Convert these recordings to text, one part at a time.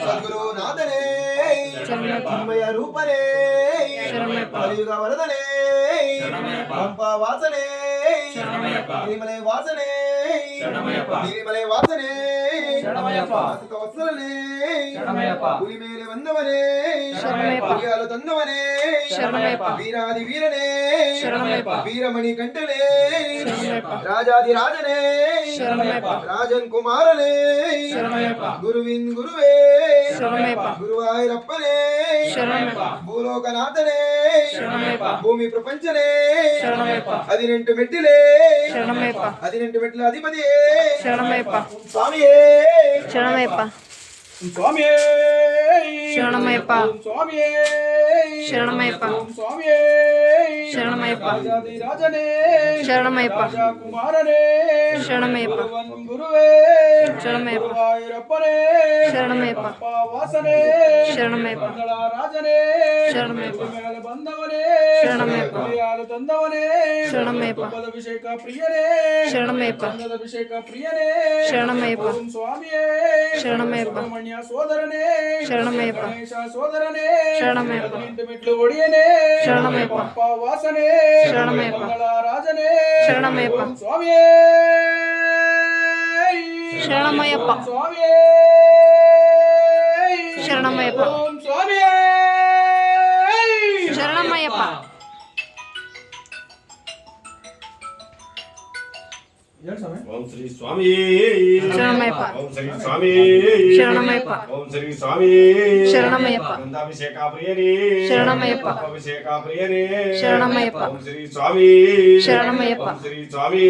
ಸದ್ಗುರುನಾಥನೇ ಚಿನ್ಮಯ ರೂಪನೇ ಕಲಿಯುಗ ವರದನೇ ಪಂಪ ವಾಸನೆ ಗಿರಿಮಲೆ ವಾಸನೆ ಗಿರಿಮಲೆ ವಾಸನೆ ವತ್ಸಲನೇ ಹುಲಿ ಮೇಲೆ ಬಂದವನೇ ಹುಲಿಯಾಲು ತಂದವನೇ ವೀರಾದಿ ವೀರನೇ ವೀರಮಣಿ ಕಂಠನೇ ರಾಜಾದಿ ರಾಜನೇ ರಾಜನ್ ಕುಮಾರನೇ ಗುರುವಿನ್ ಗುರುವೇ ಗುರುವಾಯೂರಪ್ಪನೇ ಭೂಲೋಕನಾಥನೇ ಭೂಮಿ ಪ್ರಪಂಚನೇ 18 ಮೆಟ್ಟಿಲೇ 18 ಮೆಟ್ಟಿಲ ಅಧಿಪತಿಯೇ ಸ್ವಾಮಿಯೇ ಶರಣಮಯ್ಯಪ್ಪ ಸ್ವಾಮಿಯೇ ಶರಣಮಯ್ಯಪ್ಪ ಸ್ವಾಮಿಯೇ ಶರಣಮಯ್ಯಪ್ಪ ಸ್ವಾಮಿಯೇ ಶರಣಮಯ್ಯಪ್ಪ ರಾಜನೇ ಶರಣಮಯ್ಯಪ್ಪ ಕುಮಾರನೇ ಶರಣಮಯ್ಯಪ್ಪ ಗುರುವೇ ಶರಣಮಯ್ಯಪ್ಪ ಗುರುವಾಯೂರಪ್ಪನೇ ಶರಣಮಯ್ಯಪ್ಪ ವಾಸನೆ ಶರಣಮಯ್ಯಪ್ಪ ರಾಜನೇ ಶರಣಮಯ್ಯಪ್ಪ ಮೇಲೆ ಬಂದವನೇ ಶರಣಮಯ್ಯಪ್ಪ ಯಾರು ತಂದವನೇ ಶರಣಮಯ್ಯಪ್ಪ ಅಭಿಷೇಕ ಪ್ರಿಯನೇ ಶರಣಮಯ್ಯಪ್ಪ ಅಭಿಷೇಕ ಪ್ರಿಯನೇ ಶರಣಮಯ್ಯಪ್ಪ ಸ್ವಾಮಿಯೇ ಶರಣಮಯ್ಯಪ್ಪ ಸುಬ್ರಹ್ಮಣ್ಯ ಸೋದರನೇ ಶರಣಮಯ್ಯಪ್ಪ ಗಣೇಶ ಸೋದರನೇ ಶರಣಮಯ್ಯಪ್ಪ 18 ಮೆಟ್ಲು ಒಡೆಯನೇ ಶರಣಮಯ್ಯಪ್ಪ ವಾಸನೆ ಶರಣಮಯ್ಯಪ್ಪ ರಾಜನೇ ಶರಣಮಯ್ಯಪ್ಪ ಸ್ವಾಮಿಯೇ ಶರಣಮಯ್ಯಪ್ಪ ಸ್ವಾಮಿಯೇ ಶರಣಮಯ್ಯಪ್ಪ ಸ್ವಾಮಿಯೇ ಶರಣಮಯ್ಯಪ್ಪ ಓಂ ಶ್ರೀ ಸ್ವಾಮಿ ಶರಣಮಯ್ಯಪ್ಪ ಓಂ ಶ್ರೀ ಸ್ವಾಮಿ ಶರಣಮಯ್ಯಪ್ಪ ಓಂ ಶ್ರೀ ಸ್ವಾಮಿ ಶರಣಮಯ್ಯಪ್ಪ ಗಂಧಾಭಿಷೇಕ ಪ್ರಿಯನೇ ಶರಣಮಯ್ಯಪ್ಪ ಅಭಿಷೇಕ ಪ್ರಿಯನೇ ಶರಣಮಯ್ಯಪ್ಪ ಓಂ ಶ್ರೀ ಸ್ವಾಮಿ ಶರಣಮಯ್ಯಪ್ಪ ಓಂ ಶ್ರೀ ಸ್ವಾಮಿ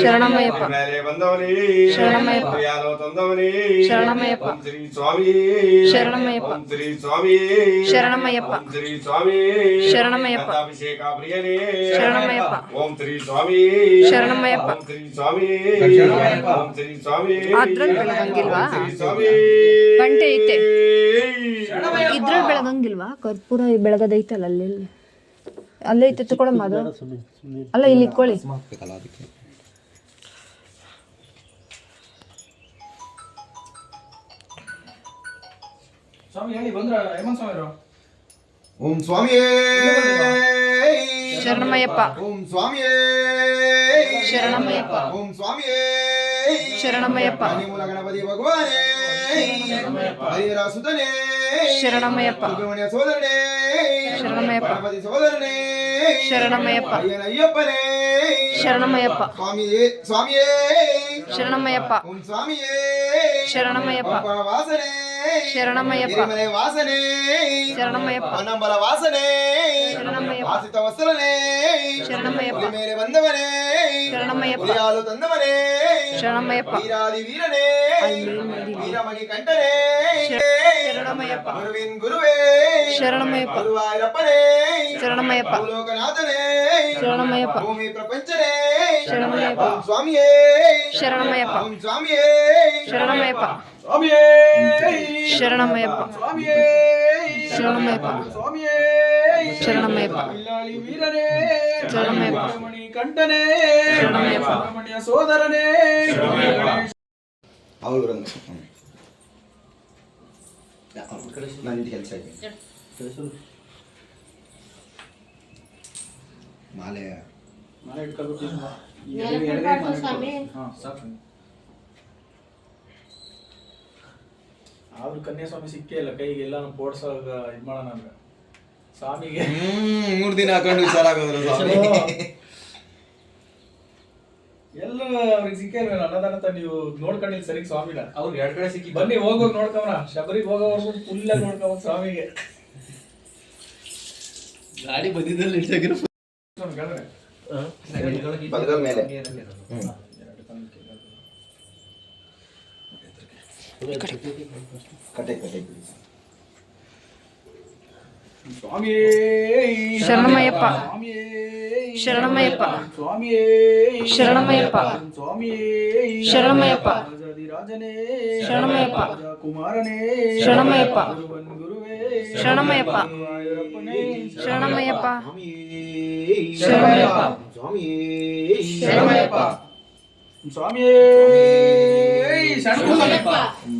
ಶರಣಮಯ್ಯಪ್ಪ ಮೇಲೆ ಬಂದವನೇ ಶರಣಮಯ್ಯಪ್ಪ ಯಾರೋ ತಂದವನೇ ಶರಣಮಯ್ಯಪ್ಪ ಓಂ ಶ್ರೀ ಸ್ವಾಮಿ ಶರಣಮಯ್ಯಪ್ಪ ಓಂ ಶ್ರೀ ಸ್ವಾಮಿ ಶರಣಮಯ್ಯಪ್ಪ ಓಂ ಶ್ರೀ ಸ್ವಾಮಿ ಶರಣಮಯ್ಯಪ್ಪ ಗಂಧಾಭಿಷೇಕ ಪ್ರಿಯನೇ ಶರಣಮಯ್ಯಪ್ಪ ಓಂ ಶ್ರೀ ಸ್ವಾಮಿ ಶರಣಮಯ್ಯಪ್ಪ ಓಂ ಶ್ರೀ ಸ್ವಾಮಿ ಓಂ ಶ್ರೀ ಸ್ವಾಮಿ ಅದ್ರಲ್ಲಿ ಬೆಳಗಂಗಿಲ್ವಾ ಶ್ರೀ ಸ್ವಾಮಿ ಗಂಟೆ ಐತೆ ಇದ್ರಲ್ಲಿ ಬೆಳಗಂಗಿಲ್ವಾ ಕರ್ಪೂರ ಬೆಳಗದೈತಲ್ಲ ಅಲ್ಲಿ ಅಲ್ಲೇ ಐತೆ ತಗೊಳಮ್ಮ ಅದು ಅಲ್ಲ ಇಲ್ಲಿ ಇಟ್ಕೊಳ್ಳಿ ಸ್ವಾಮಿ ಹೇಳಿ ಬಂದ್ರ ಹೇಮಂತ್ ಸ್ವಾಮಿ ಓಂ ಸ್ವಾಮಿಯೇ ಶರಣಮಯ್ಯಪ್ಪ ಓಂ ಸ್ವಾಮಿಯೇ ಶರಣಮಯ್ಯಪ್ಪ ಓಂ ಸ್ವಾಮಿಯೇ ಶರಣಮಯ್ಯಪ್ಪ ಮೂಲ ಗಣಪತಿ ಭಗವಾನೇ ಹರಿಹರ ಸುತನೇ ಶರಣಮಯ್ಯಪ್ಪ ಸುಬ್ರಹ್ಮಣ್ಯ ಸೋದರನೇ ಶರಣಮಯ್ಯಪ್ಪ ಗಣಪತಿ ಸೋದರನೇ ಶರಣಮಯ್ಯಪ್ಪ ಅಯ್ಯಪ್ಪನೇ ಶರಣಮಯ್ಯಪ್ಪ ಸ್ವಾಮಿಯೇ ಸ್ವಾಮಿಯೇ ಶರಣಮಯ್ಯಪ್ಪ ಓಂ ಸ್ವಾಮಿಯೇ ಶರಣಮಯ್ಯಪ್ಪ ಪಂಪ ವಾಸನೆ ಶರಣಮಯ್ಯಪ್ಪ ಗಿರಿಮಲೆ ವಾಸನೆ ಶರಣಮಯ್ಯಪ್ಪ ಹೊನ್ನಂಬಲ ವಾಸನೆ ಶರಣಮಯ್ಯಪ್ಪ ಆಸಿತ ವಸ್ತ್ರನೇ ಶರಣಮಯ್ಯಪ್ಪ ಹುಲಿ ಮೇಲೆ ಬಂದವನೇ ಶರಣಮಯ್ಯಪ್ಪ ಹುಲಿಯಾಲು ತಂದವನೇ ಶರಣಮಯ್ಯಪ್ಪ ವೀರಾದಿ ವೀರನೇ ವೀರಮಣಿ ಕಂಠನೇ ಶರಣಮಯ್ಯಪ್ಪ ಗುರುವಿನ್ ಗುರುವೇ ಶರಣಮಯ್ಯಪ್ಪ ಗುರುವಾಯೂರಪ್ಪನೇ ಶರಣಮಯ್ಯಪ್ಪ ಭೂಲೋಕನಾಥನೇ ಶರಣಮಯ್ಯಪ್ಪ ಭೂಮಿ ಪ್ರಪಂಚನೇ ಶರಣಮಯ್ಯಪ್ಪ ಓಂ ಸ್ವಾಮಿಯೇ ಶರಣಮಯ್ಯಪ್ಪ ಓಂ ಸ್ವಾಮಿಯೇ ಶರಣಮಯ್ಯಪ್ಪ ಸ್ವಾಮಿಯೇ ಶರಣಮಯ್ಯಪ್ಪ ಸ್ವಾಮಿಯೇ ಶರಣಮಯ್ಯಪ್ಪ ಸ್ವಾಮಿಯೇ ಶರಣಮಯ್ಯಪ್ಪ ಬಿಲ್ಲಾಳಿ ವೀರನೇ ಶರಣಮಯ್ಯಪ್ಪ ಮಣಿ ಕಂಠನೇ ಶರಣಮಯ್ಯಪ್ಪ ಸುಬ್ರಹ್ಮಣ್ಯ ಸೋದರನೇ ಅವಳು ರಂಗ ನಂದು ಕೆಲಸ ಇದೆ ಮಾಲೆ ಮನೆ ಇಟ್ಕೊಳ್ಬೇಕು ಆದ್ರೂ ಕನ್ಯಾಸ್ವಾಮಿ ಸಿಕ್ಕೇ ಇಲ್ಲ ಕೈಗೆ ಎಲ್ಲ ಪೋಡ್ಸಾಗ ಇದ್ ಮಾಡೋಣ ಅಂದ್ರೆ ಸ್ವಾಮಿಗೆ 3 ದಿನ ಹಾಕೊಂಡು ಹುಷಾರಾಗೋದ್ರು ಸ್ವಾಮಿ ಎಲ್ಲ ಅವ್ರಿಗೆ ಸಿಕ್ಕೇ ಇಲ್ಲ ಅನ್ನದಾನ ನೀವು ನೋಡ್ಕೊಂಡಿಲ್ಲ ಸರಿ ಸ್ವಾಮಿನ ಅವ್ರಿಗೆ 2 ಕಡೆ ಸಿಕ್ಕಿ ಬನ್ನಿ ಹೋಗೋಗ್ ನೋಡ್ಕವನ ಶಬರಿಗೆ ಹೋಗೋವರೆಗೂ ಫುಲ್ ಆಗಿ ನೋಡ್ಕವ ಸ್ವಾಮಿಗೆ ಗಾಡಿ ಬಂದಿದ್ದಲ್ಲಿ ಇಟ್ಟಾಗಿರೋ ಬಲಗಲ ಮೇಲೆ ಕಟೆ ಕಟೆ ಸ್ವಾಮಿಯೇ ಶರಣಮಯ್ಯಪ್ಪ ಸ್ವಾಮಿಯೇ ಶರಣಮಯ್ಯಪ್ಪ ಸ್ವಾಮಿಯೇ ಶರಣಮಯ್ಯಪ್ಪ ಸ್ವಾಮಿಯೇ ಶರಣಮಯ್ಯಪ್ಪ ರಾಜನೇ ಶರಣಮಯ್ಯಪ್ಪ ಕುಮಾರನೇ ಶರಣಮಯ್ಯಪ್ಪ ಗುರುವೇ ಶರಣಮಯ್ಯಪ್ಪ ಗುರುವಾಯೂರಪ್ಪನೇ ಶರಣಮಯ್ಯಪ್ಪ ಶರಣಮಯ್ಯಪ್ಪ ಶರಣಮಯ್ಯಪ್ಪ ಸ್ವಾಮಿಯೇ ಶರಣಮಯ್ಯಪ್ಪ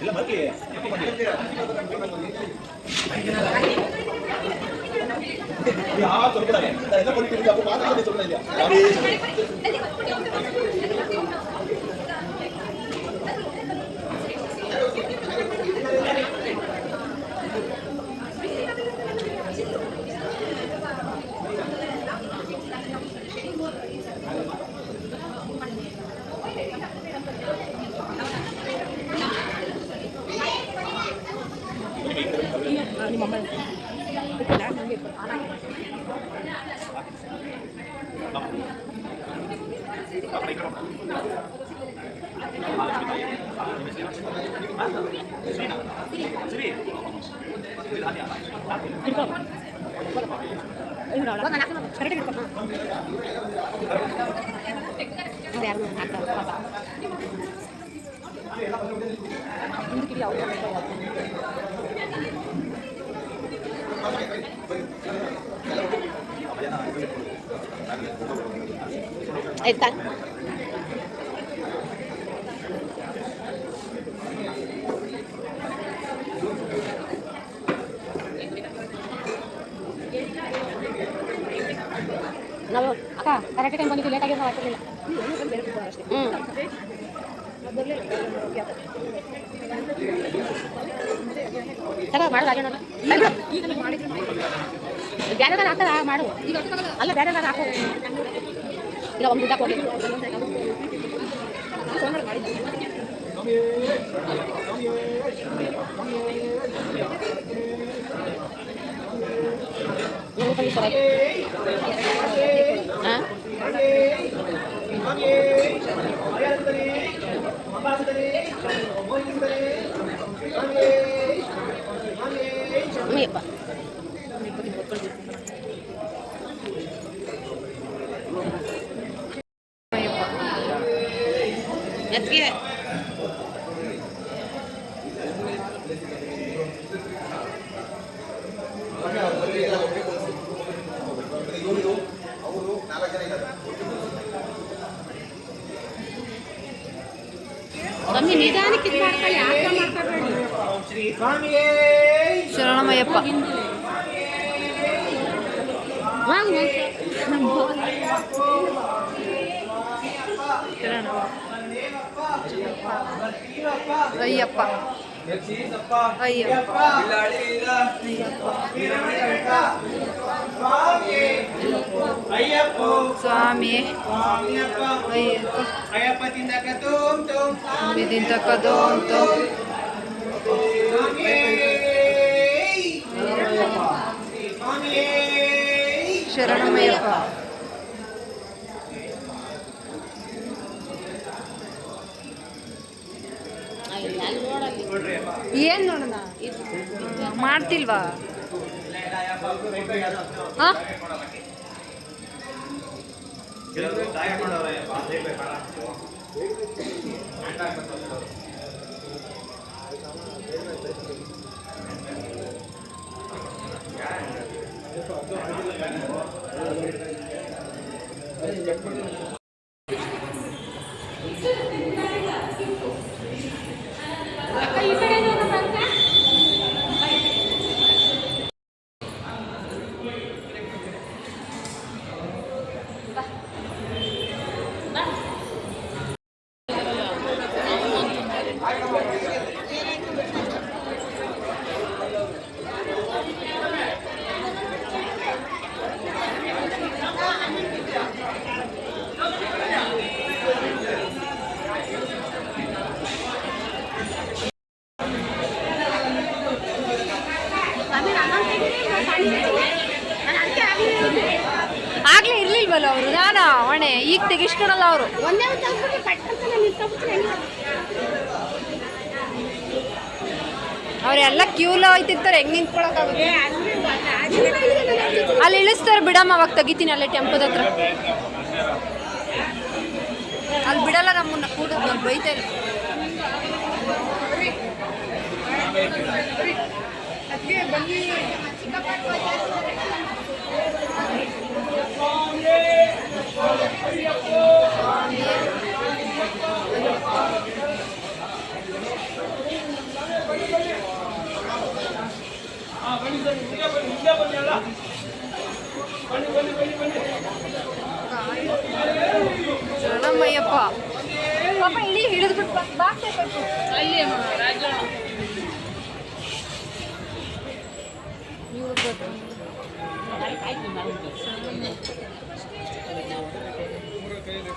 ಇಲ್ಲ ಮರ್ಕಿ ಯಾವ ತೊಂದರೆ ಎಲ್ಲ ಕೊಟ್ಟಿದ್ದೀವಿ ಅಪ್ಪ ಮಾತಾಡೋದೇ ತೊಂದರೆ ಇಲ್ಲ ಆಯ್ತಾ ನಾವು ಅಕ್ಕ ಕರೆಕ್ಟ್ ಟೈಮ್ ಬಂದಿದ್ದು ಲೇಟ್ ಆಗಿ ನಾವು ಆಗ್ತಿರ್ಲಿಲ್ಲ ತಗೋ ಮಾಡೋದು ಹಾಗೆ ನೋಡು ಬೇರೆದಾರ ಹಾಕ್ತಾರ ಮಾಡು ಅಲ್ಲ ಬೇರೆದಾರ ಹಾಕೋ ಇಲ್ಲ ಒಂದು ದುಡ್ಡು ಹಾಕಿ ಹಾಂ ಅಯ್ಯಪ್ಪ ಮೆತ್ತಿಗೆ ಸ್ವಾಮಿ ನಿಧಾನಕ್ಕೆ ಇದು ಮಾಡ್ಕೊಳ್ಳಿ ಆಟ ಮಾಡ್ಕೊಬೇಡಿ ಶರಣಮಯ್ಯಪ್ಪ ಅಯ್ಯಪ್ಪ ಅಯ್ಯಪ್ಪ ಸ್ವಾಮಿ ಅಯ್ಯಪ್ಪ ತಿಂದ ಕದೋಂತು ಶರಣಮಯ್ಯಪ್ಪ ಏನ್ ನೋಡೋಣ ಮಾಡ್ತಿಲ್ವಾ ಹಾಂ ಆಗ್ಲೇ ಇರ್ಲಿಲ್ವಲ್ಲ ಅವರು ನಾನು ಹೊಣೆ ಈಗ ತೆಗಿಸ್ಕೊಡಲ್ಲ ಅವರು ಅವರೆಲ್ಲ ಕ್ಯೂಲ ಹೋಯ್ತಿರ್ತಾರೆ ಹೆಂಗ್ ನಿಂತ್ಕೊಳಕ್ಕಾಗುತ್ತೆ ಅಲ್ಲಿ ಇಳಿಸ್ತಾರೆ ಬಿಡಮ್ಮ ಅವಾಗ ತೆಗಿತೀನಿ ಅಲ್ಲೇ ಟೆಂಪೋದ ಹತ್ರ ಅಲ್ಲಿ ಬಿಡಲ್ಲ ನಮ್ಮನ್ನ ಕೂಡ ಬೈತಾರೆ ಬನ್ನಿ ಶರಣಮಯ್ಯಪ್ಪ ಪಾಪ ಇಳಿ ಹಿಡಿದ್ಬಿಟ್ಟು ಅಲ್ಲಿ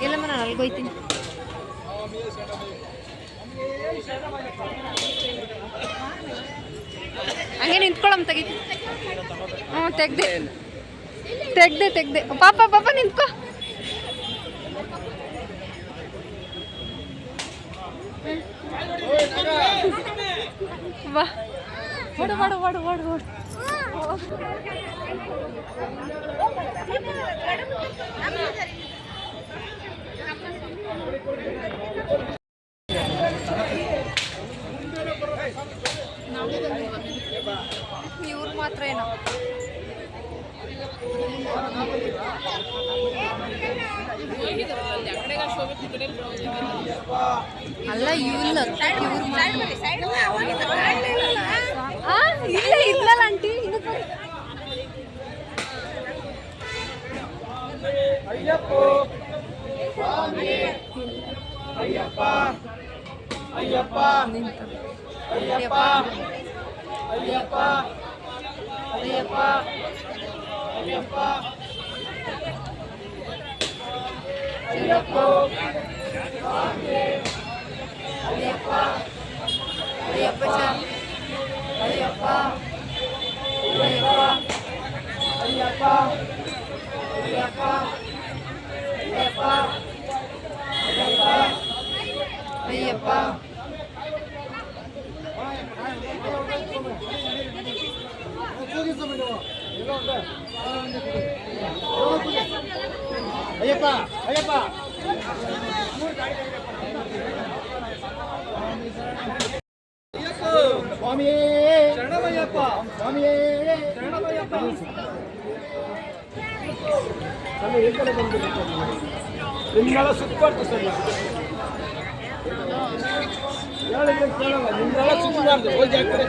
ಎಲ್ಲಮ್ಮ ನಾನು ಅಲ್ಗೋಯ್ತೀನಿ. ಹಂಗೆ ನಿಂತ್ಕೊಳಮ್ಮ ತೆಗಿ. ಹ್ಞೂ ತೆಗ್ದೆ ಪಾಪ ನಿಂತ್ಕೊ. ಬಾ ಓಡು. ಇವ್ರು ಮಾತ್ರ ಏನೋ ಅಲ್ಲ ಇವ್ರು ಇಲ್ಲಲ್ಲ ಆಂಟಿ ನಿಮ್ಮೆಲ್ಲ ಸುತ್ತಬಾರ್ದು ಸರ್, ನಿಮ್ಮೆಲ್ಲ ಸುತ್ತಬಾರ್ದು, ಹೋಗಿ ಹಾಕ್ತಾರೆ.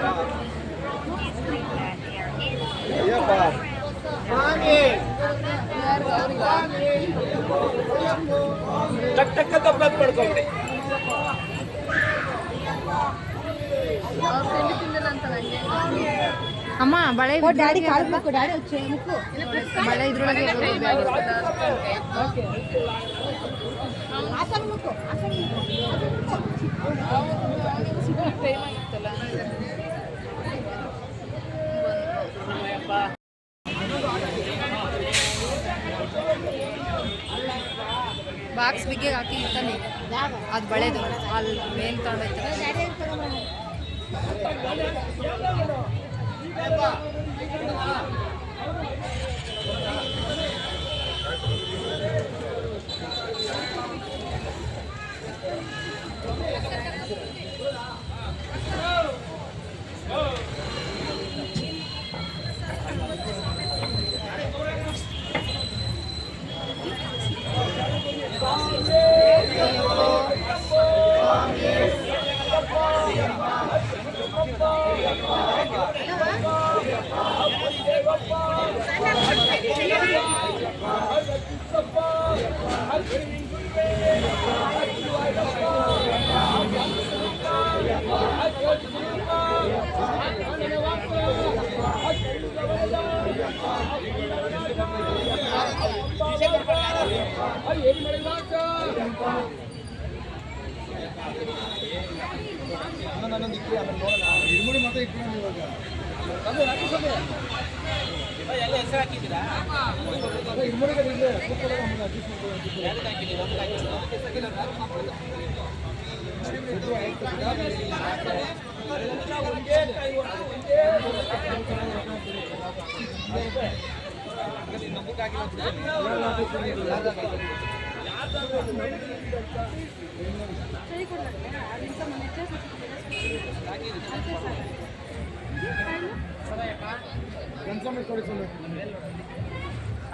ಅಯ್ಯಪ್ಪ ಟಕ್ ಟಕ್ ಅಂತ ಪಡ್ಕೊಬಿಡಿ. ಅಮ್ಮ ಬಳೆ ಡ್ಯಾಡಿ ಕಾಡ್ಬೇಕು, ಡ್ಯಾಡಿ ಬಳೆ ಇದ್ರೊಳಗೆ ಬಾಕ್ಸ್ ಬಿಗ್ಗೆ ಹಾಕಿ ಇರ್ತಾನೆ ಅದು ಬಳೆದು ಅಲ್ಲಿ ಮೇಲ್ ತಗೊಂಡೈತೆ.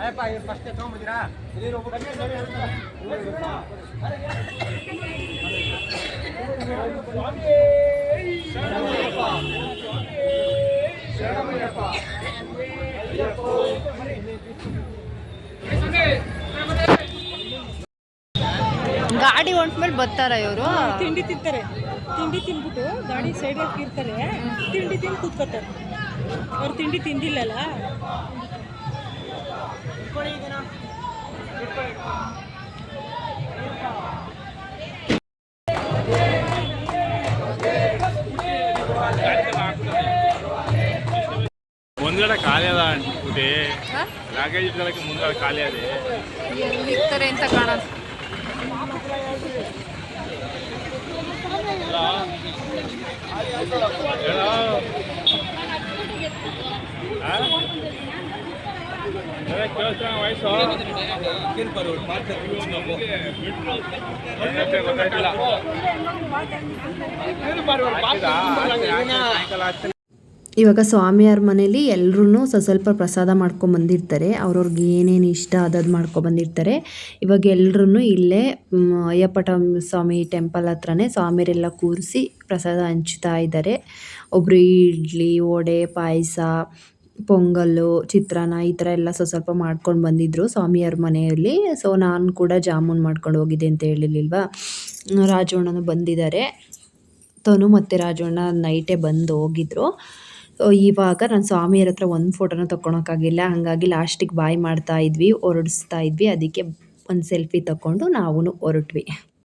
ಅಯ್ಯಪ್ಪ ಇವ್ರು ಫಸ್ಟ್ ತಗೊಂಡ್ಬಿಡ್ತೀರಾ? ಶರಣಮಯ್ಯಪ್ಪ ಗಾಡಿ ಹೊಂಟ್ಮೇಲೆ ಬರ್ತಾರ ಇವರು. ತಿಂಡಿ ತಿಂತಾರೆ, ತಿಂಡಿ ತಿಂದ್ಬಿಟ್ಟು ಗಾಡಿ ಸೈಡ್ ಹಾಕಿರ್ತಾರೆ, ತಿಂಡಿ ತಿಂದು ಕೂತ್ಕೋತಾರೆ. ಅವ್ರು ತಿಂಡಿ ತಿಂದಿಲ್ಲಲ್ಲ. ಮುಂದ್ಗಡೆ ಖಾಲಿ ಅದ ಅಂದ್ಬಿಟ್ಟು ಲಗೇಜ್ ಇಟ್ಕೊಳ್ಳೋಕೆ ಮುಂದ್ಗಡೆ ಖಾಲಿ ಅದೇ ಎಲ್ಲಿರ್ತಾರೆ ಅಂತ ಕಾಣೋದು. ಇವಾಗ ಸ್ವಾಮಿಯವ್ರ ಮನೇಲಿ ಎಲ್ಲರೂ ಸ್ವಲ್ಪ ಪ್ರಸಾದ ಮಾಡ್ಕೊಂಡು ಬಂದಿರ್ತಾರೆ. ಅವ್ರವ್ರಿಗೆ ಏನೇನು ಇಷ್ಟ ಅದು ಮಾಡ್ಕೊಬಂದಿರ್ತಾರೆ. ಇವಾಗ ಎಲ್ಲರೂ ಇಲ್ಲೇ ಅಯ್ಯಪ್ಪ ಸ್ವಾಮಿ ಟೆಂಪಲ್ ಹತ್ರನೇ ಸ್ವಾಮಿಯರೆಲ್ಲ ಕೂರಿಸಿ ಪ್ರಸಾದ ಹಂಚ್ತಾ ಇದ್ದಾರೆ. ಒಬ್ಬರು ಇಡ್ಲಿ, ವಡೆ, ಪಾಯಸ, ಪೊಂಗಲ್ಲು, ಚಿತ್ರಾನ್ನ ಈ ಥರ ಎಲ್ಲ ಸ್ವಲ್ಪ ಮಾಡ್ಕೊಂಡು ಬಂದಿದ್ದರು ಸ್ವಾಮಿಯವ್ರ ಮನೆಯಲ್ಲಿ. ಸೊ ನಾನು ಕೂಡ ಜಾಮೂನ್ ಮಾಡ್ಕೊಂಡು ಹೋಗಿದ್ದೆ ಅಂತ ಹೇಳಿರ್ಲಿಲ್ವಾ. ರಾಜಣ್ಣನೂ ಬಂದಿದ್ದಾರೆ. ತನು ಮತ್ತು ರಾಜಣ್ಣ ನೈಟೇ ಬಂದು ಹೋಗಿದ್ರು. ಇವಾಗ ನಾನು ಸ್ವಾಮಿಯರ ಹತ್ರ ಒಂದು ಫೋಟೋನ ತೊಗೊಳಕ್ಕಾಗಿಲ್ಲ, ಹಾಗಾಗಿ ಲಾಸ್ಟಿಗೆ ಬಾಯ್ ಮಾಡ್ತಾ ಇದ್ವಿ, ಹೊರಡಿಸ್ತಾ ಇದ್ವಿ. ಅದಕ್ಕೆ ಒಂದು ಸೆಲ್ಫಿ ತಗೊಂಡು ನಾವು ಹೊರಟ್ವಿ.